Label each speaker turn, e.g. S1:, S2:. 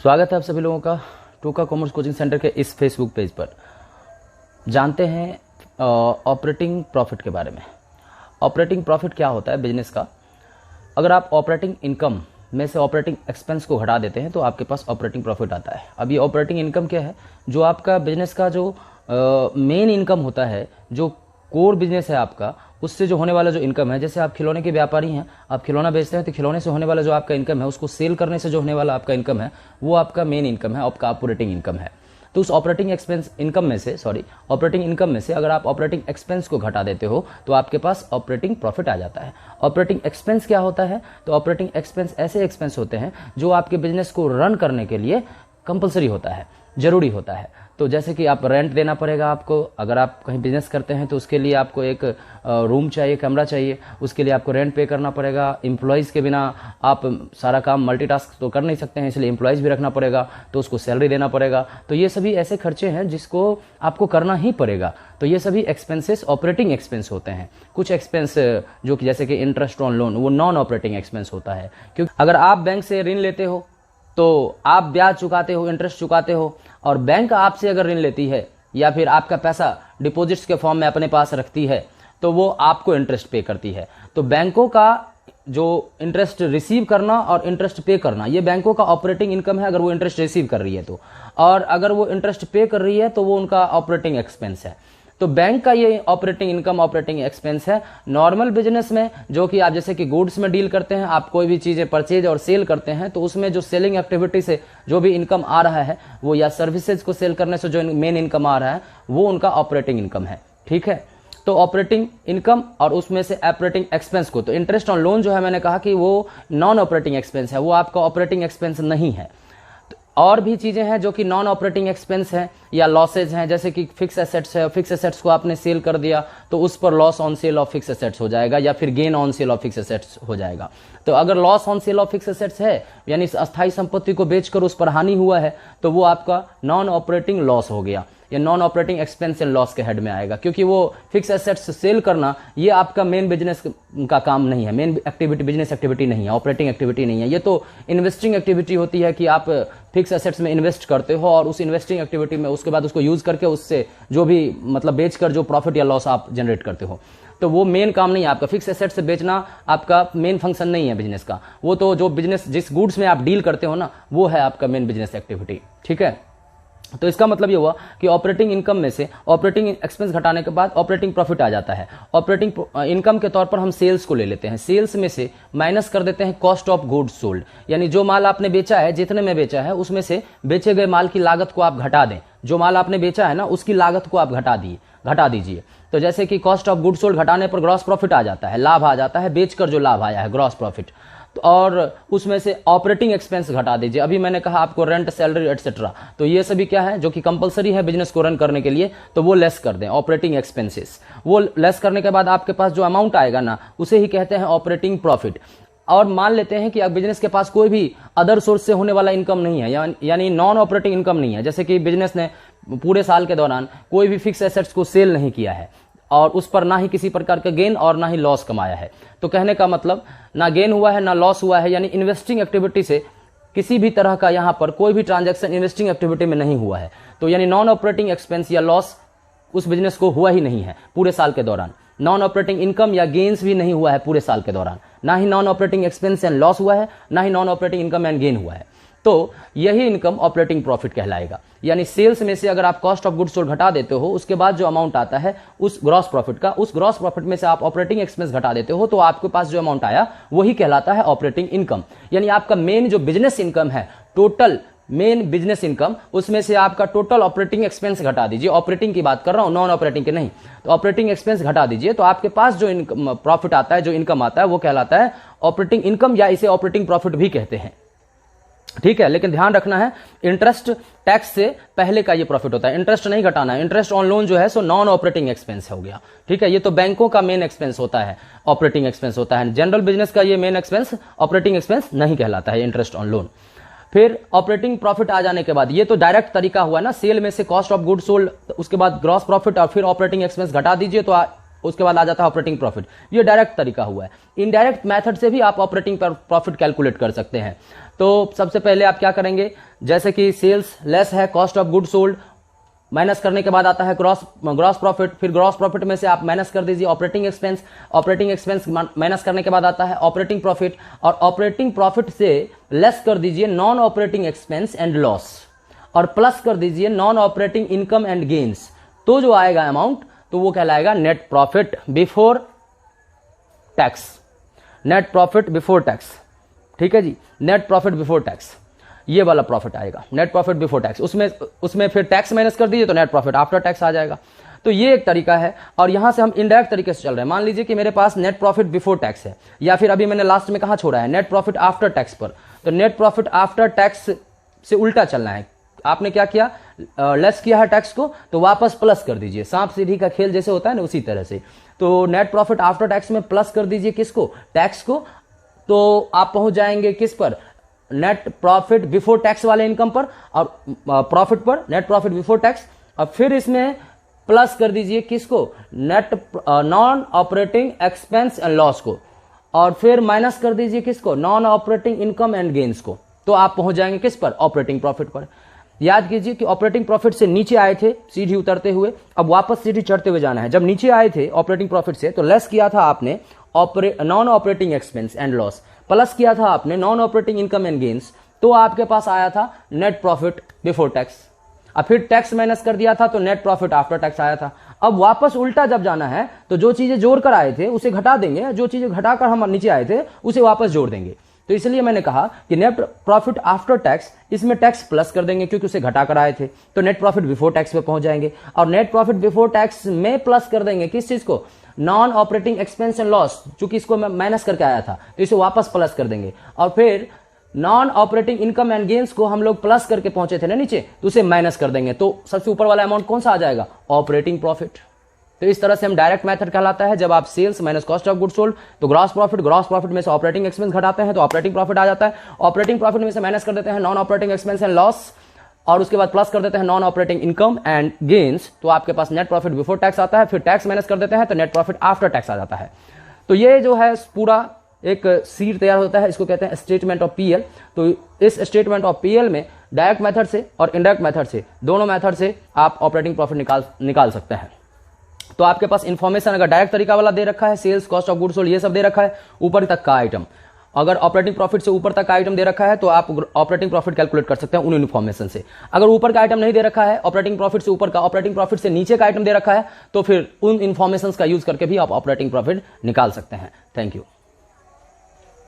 S1: स्वागत है आप सभी लोगों का टूका कॉमर्स कोचिंग सेंटर के इस फेसबुक पेज पर। जानते हैं ऑपरेटिंग प्रॉफिट के बारे में। ऑपरेटिंग प्रॉफिट क्या होता है बिजनेस का। अगर आप ऑपरेटिंग इनकम में से ऑपरेटिंग एक्सपेंस को घटा देते हैं तो आपके पास ऑपरेटिंग प्रॉफिट आता है। अब ये ऑपरेटिंग इनकम क्या है? जो आपका बिजनेस का जो मेन इनकम होता है, जो कोर बिजनेस है आपका, उससे जो होने वाला जो इनकम है। जैसे आप खिलौने के व्यापारी हैं, आप खिलौना बेचते हैं तो खिलौने से होने वाला जो आपका इनकम है, उसको सेल करने से जो होने वाला आपका इनकम है, वो आपका मेन इनकम है, आपका ऑपरेटिंग इनकम है। तो उस ऑपरेटिंग इनकम में से अगर आप ऑपरेटिंग एक्सपेंस को घटा देते हो तो आपके पास ऑपरेटिंग प्रॉफिट आ जाता है। ऑपरेटिंग एक्सपेंस क्या होता है? तो ऑपरेटिंग एक्सपेंस ऐसे एक्सपेंस होते हैं जो आपके बिजनेस को रन करने के लिए कंपलसरी होता है, जरूरी होता है। तो जैसे कि आप रेंट देना पड़ेगा आपको, अगर आप कहीं बिजनेस करते हैं तो उसके लिए आपको एक रूम चाहिए, कमरा चाहिए, उसके लिए आपको रेंट पे करना पड़ेगा। एम्प्लॉयज़ के बिना आप सारा काम मल्टीटास्क तो कर नहीं सकते हैं, इसलिए एम्प्लॉयज़ भी रखना पड़ेगा, तो उसको सैलरी देना पड़ेगा। तो ये सभी ऐसे खर्चे हैं जिसको आपको करना ही पड़ेगा। तो ये सभी एक्सपेंसेस ऑपरेटिंग एक्सपेंस होते हैं। कुछ एक्सपेंस जो कि जैसे कि इंटरेस्ट ऑन लोन, वो नॉन ऑपरेटिंग एक्सपेंस होता है। क्योंकि अगर आप बैंक से ऋण लेते हो तो आप ब्याज चुकाते हो, इंटरेस्ट चुकाते हो, और बैंक आपसे अगर ऋण लेती है या फिर आपका पैसा डिपॉजिट्स के फॉर्म में अपने पास रखती है तो वो आपको इंटरेस्ट पे करती है। तो बैंकों का जो इंटरेस्ट रिसीव करना और इंटरेस्ट पे करना, ये बैंकों का ऑपरेटिंग इनकम है अगर वो इंटरेस्ट रिसीव कर रही है तो, और अगर वो इंटरेस्ट पे कर रही है तो वो उनका ऑपरेटिंग एक्सपेंस है। तो बैंक का ये ऑपरेटिंग इनकम, ऑपरेटिंग एक्सपेंस है। नॉर्मल बिजनेस में जो कि आप जैसे कि गुड्स में डील करते हैं, आप कोई भी चीजें परचेज और सेल करते हैं, तो उसमें जो सेलिंग एक्टिविटी से जो भी इनकम आ रहा है वो, या सर्विसेज को सेल करने से जो मेन इनकम आ रहा है वो उनका ऑपरेटिंग इनकम है। ठीक है, तो ऑपरेटिंग इनकम और उसमें से ऑपरेटिंग एक्सपेंस को, तो इंटरेस्ट ऑन लोन जो है, मैंने कहा कि वो नॉन ऑपरेटिंग एक्सपेंस है, वो आपका ऑपरेटिंग एक्सपेंस नहीं है। और भी चीजें हैं जो कि नॉन ऑपरेटिंग एक्सपेंस हैं या लॉसेज हैं, जैसे कि फिक्स एसेट्स है, फिक्स एसेट्स को आपने सेल कर दिया तो उस पर loss on sale of fix assets हो जाएगा, या फिर gain on sale of fix assets हो जाएगा। तो अगर loss on sale of fix assets है, यानी अस्थायी संपत्ति को बेचकर उस पर हानि हुआ है, तो वो आपका नॉन ऑपरेटिंग लॉस हो गया, या non operating expense and loss के हेड में आएगा। क्योंकि वो फिक्स एसेट्स सेल करना ये आपका मेन बिजनेस का काम नहीं है, मेन एक्टिविटी, बिजनेस एक्टिविटी नहीं है, ऑपरेटिंग एक्टिविटी नहीं है। ये तो इन्वेस्टिंग एक्टिविटी होती है कि आप फिक्स एसेट्स में इन्वेस्ट करते हो और उस इन्वेस्टिंग एक्टिविटी में उसके बाद उसको यूज करके उससे जो भी मतलब बेचकर जो प्रॉफिट या लॉस आप जनरेट करते हो, तो वो मेन काम नहीं है आपका। फिक्स एसेट से बेचना आपका मेन फंक्शन नहीं है बिजनेस का। वो तो जो बिजनेस, जिस गुड्स में आप डील करते हो ना, वो है आपका मेन बिजनेस एक्टिविटी। ठीक है, तो इसका मतलब ये हुआ कि ऑपरेटिंग इनकम में से ऑपरेटिंग एक्सपेंस घटाने के बाद ऑपरेटिंग प्रॉफिट आ जाता है। ऑपरेटिंग इनकम के तौर पर हम सेल्स को ले लेते हैं। सेल्स में से माइनस कर देते हैं कॉस्ट ऑफ गुड्स सोल्ड, यानी जो माल आपने बेचा है, जितने में बेचा है उसमें से बेचे गए माल की लागत को आप घटा दें। जो माल आपने बेचा है ना, उसकी लागत को आप घटा दीजिए। तो जैसे कि कॉस्ट ऑफ गुड्स सोल्ड घटाने पर ग्रॉस प्रॉफिट आ जाता है, लाभ आ जाता है, बेचकर जो लाभ आया है, ग्रॉस प्रॉफिट। और उसमें से ऑपरेटिंग एक्सपेंस घटा दीजिए। अभी मैंने कहा आपको रेंट, सैलरी एटसेट्रा, तो ये सभी क्या है जो कि कंपलसरी है बिजनेस को रन करने के लिए, तो वो लेस कर दें, ऑपरेटिंग एक्सपेंसेस। वो लेस करने के बाद आपके पास जो अमाउंट आएगा ना, उसे ही कहते हैं ऑपरेटिंग प्रॉफिट। और मान लेते हैं कि अब बिजनेस के पास कोई भी अदर सोर्स से होने वाला इनकम नहीं है, यानी नॉन ऑपरेटिंग इनकम नहीं है। जैसे कि बिजनेस ने पूरे साल के दौरान कोई भी फिक्स एसेट्स को सेल नहीं किया है और उस पर ना ही किसी प्रकार का गेन और ना ही लॉस कमाया है। तो कहने का मतलब ना गेन हुआ है ना लॉस हुआ है, यानी इन्वेस्टिंग एक्टिविटी से किसी भी तरह का यहां पर कोई भी ट्रांजैक्शन इन्वेस्टिंग एक्टिविटी में नहीं हुआ है। तो यानी नॉन ऑपरेटिंग एक्सपेंस या लॉस उस बिजनेस को हुआ ही नहीं है पूरे साल के दौरान। नॉन ऑपरेटिंग इनकम या गेन्स भी नहीं हुआ है पूरे साल के दौरान। ना ही non operating expense and loss हुआ है, ना ही non operating income and gain हुआ है। तो यही इनकम ऑपरेटिंग प्रॉफिट कहलाएगा। यानी सेल्स में से अगर आप कॉस्ट ऑफ गुड्स सोल्ड घटा देते हो, उसके बाद जो अमाउंट आता है उस ग्रॉस प्रॉफिट का, उस ग्रॉस प्रॉफिट में से आप ऑपरेटिंग एक्सपेंस घटा देते हो, तो आपके पास जो अमाउंट आया वही कहलाता है ऑपरेटिंग इनकम। यानी आपका मेन जो बिजनेस इनकम है, टोटल मेन बिजनेस इनकम, उसमें से आपका टोटल ऑपरेटिंग एक्सपेंस घटा दीजिए। ऑपरेटिंग की बात कर रहा हूं, नॉन ऑपरेटिंग के नहीं। तो ऑपरेटिंग एक्सपेंस घटा दीजिए, तो आपके पास जो इनकम प्रॉफिट आता है, जो इनकम आता है, वो कहलाता है ऑपरेटिंग इनकम, या इसे ऑपरेटिंग प्रॉफिट भी कहते हैं। ठीक है, लेकिन ध्यान रखना है, इंटरेस्ट टैक्स से पहले का ये प्रॉफिट होता है, इंटरेस्ट नहीं घटाना है। इंटरेस्ट ऑन लोन जो है सो नॉन ऑपरेटिंग एक्सपेंस हो गया। ठीक है, ये तो बैंकों का मेन एक्सपेंस होता है, ऑपरेटिंग एक्सपेंस होता है। जनरल बिजनेस का ये मेन एक्सपेंस ऑपरेटिंग एक्सपेंस नहीं कहलाता है, इंटरेस्ट ऑन लोन। फिर ऑपरेटिंग प्रॉफिट आ जाने के बाद, ये तो डायरेक्ट तरीका हुआ ना, सेल में से कॉस्ट ऑफ गुड्स सोल्ड, उसके बाद ग्रॉस प्रॉफिट और फिर ऑपरेटिंग एक्सपेंस घटा दीजिए, तो उसके बाद आ जाता है ऑपरेटिंग प्रॉफिट। ये डायरेक्ट तरीका हुआ है। इनडायरेक्ट मेथड से भी आप ऑपरेटिंग प्रॉफिट कैलकुलेट कर सकते हैं। तो सबसे पहले आप क्या करेंगे, जैसे कि सेल्स लेस है cost of good sold, minus करने के बाद आता है ग्रॉस प्रॉफिट, फिर ग्रॉस प्रॉफिट में से आप माइनस कर दीजिए ऑपरेटिंग एक्सपेंस माइनस करने के बाद आता है ऑपरेटिंग प्रॉफिट, और ऑपरेटिंग प्रॉफिट से लेस कर दीजिए non operating expense and loss, और प्लस कर दीजिए non operating income and gains. तो जो आएगा अमाउंट तो वो कहलाएगा net profit before tax. Net profit before tax, ठीक है जी, नेट प्रॉफिट बिफोर टैक्स, ये वाला प्रॉफिट आएगा नेट प्रॉफिट बिफोर टैक्स। उसमें फिर टैक्स माइनस कर दीजिए तो नेट प्रॉफिट आफ्टर टैक्स आ जाएगा। तो ये एक तरीका है। और यहां से हम इनडायरेक्ट तरीके से चल रहे हैं। मान लीजिए कि मेरे पास नेट प्रॉफिट बिफोर टैक्स है, या फिर अभी मैंने लास्ट में कहां छोड़ा है, नेट प्रॉफिट आफ्टर टैक्स पर। तो नेट प्रॉफिट आफ्टर टैक्स से उल्टा चलना है। आपने क्या किया, लेस किया है टैक्स को तो वापस प्लस कर दीजिए, सांप सीढ़ी का खेल जैसे होता है ना, उसी तरह से। तो नेट प्रॉफिट आफ्टर टैक्स में प्लस कर दीजिए किसको, टैक्स को। तो आप पहुंच जाएंगे किस पर, नेट प्रॉफिट बिफोर टैक्स वाले इनकम पर और प्रॉफिट पर, नेट प्रॉफिट बिफोर टैक्स। और फिर इसमें प्लस कर दीजिए किसको, net non operating expense and loss को, और फिर माइनस कर दीजिए किसको, non operating income and gains को। तो आप पहुंच जाएंगे किस पर, ऑपरेटिंग प्रॉफिट पर। याद कीजिए कि ऑपरेटिंग प्रॉफिट से नीचे आए थे सीढ़ी उतरते हुए, अब वापस सीढ़ी चढ़ते हुए जाना है। जब नीचे आए थे ऑपरेटिंग प्रॉफिट से तो लेस किया था आपने non operating expense and loss, plus किया था आपने non operating income and gains, तो आपके पास आया था नेट प्रॉफिट बिफोर टैक्स। अब फिर टैक्स माइनस कर दिया था तो नेट प्रॉफिट आफ्टर टैक्स आया था। अब वापस उल्टा जब जाना है तो जो चीजें जोड़ कर आए थे उसे घटा देंगे, जो चीजें घटाकर हम नीचे आए थे उसे वापस जोड़ देंगे। तो इसलिए मैंने कहा कि नेट प्रॉफिट आफ्टर टैक्स, इसमें टैक्स प्लस कर देंगे क्योंकि उसे घटा कर आए थे, तो नेट प्रॉफिट बिफोर टैक्स पे पहुंच जाएंगे। और नेट प्रॉफिट बिफोर टैक्स में प्लस कर देंगे किस चीज को, non operating expense and loss, चूंकि इसको मैं माइनस करके आया था तो इसे वापस प्लस कर देंगे। और फिर non operating income and gains को हम लोग प्लस करके पहुंचे थे ना नीचे, तो उसे माइनस कर देंगे। तो सबसे ऊपर वाला अमाउंट कौन सा आ जाएगा, ऑपरेटिंग प्रॉफिट। तो इस तरह से हम डायरेक्ट मेथड कहलाता है। जब आप sales minus cost of good sold तो ग्रॉस प्रॉफिट में से ऑपरेटिंग एक्सपेंस घटाते हैं तो ऑपरेटिंग प्रॉफिट आ जाता है। ऑपरेटिंग प्रॉफिट में से माइनस कर देते हैं non operating expense and loss, और उसके बाद प्लस कर देते हैं non operating income and gains, तो आपके पास नेट प्रॉफिट बिफोर टैक्स आता है। फिर टैक्स माइनस कर देते हैं तो नेट प्रॉफिट आफ्टर टैक्स आ जाता है। तो ये जो है पूरा एक सीट तैयार होता है, इसको कहते हैं स्टेटमेंट ऑफ पीएल। तो इस स्टेटमेंट ऑफ पीएल में डायरेक्ट मेथड से और इनडायरेक्ट मेथड से, दोनों मेथड से आप ऑपरेटिंग प्रॉफिट निकाल सकते हैं। तो आपके पास इंफॉर्मेशन अगर डायरेक्ट तरीका वाला दे रखा है, sales cost of good sold ये सब दे रखा है, ऊपर तक का आइटम, अगर ऑपरेटिंग प्रॉफिट से ऊपर तक का आइटम दे रखा है तो आप ऑपरेटिंग प्रॉफिट कैलकुलेट कर सकते हैं उन इन्फॉर्मेशन से। अगर ऊपर का आइटम नहीं दे रखा है, ऑपरेटिंग प्रॉफिट से ऊपर का, ऑपरेटिंग प्रॉफिट से नीचे का आइटम दे रखा है, तो फिर उन इन्फॉर्मेशन का यूज करके भी आप ऑपरेटिंग प्रॉफिट निकाल सकते हैं। Thank you.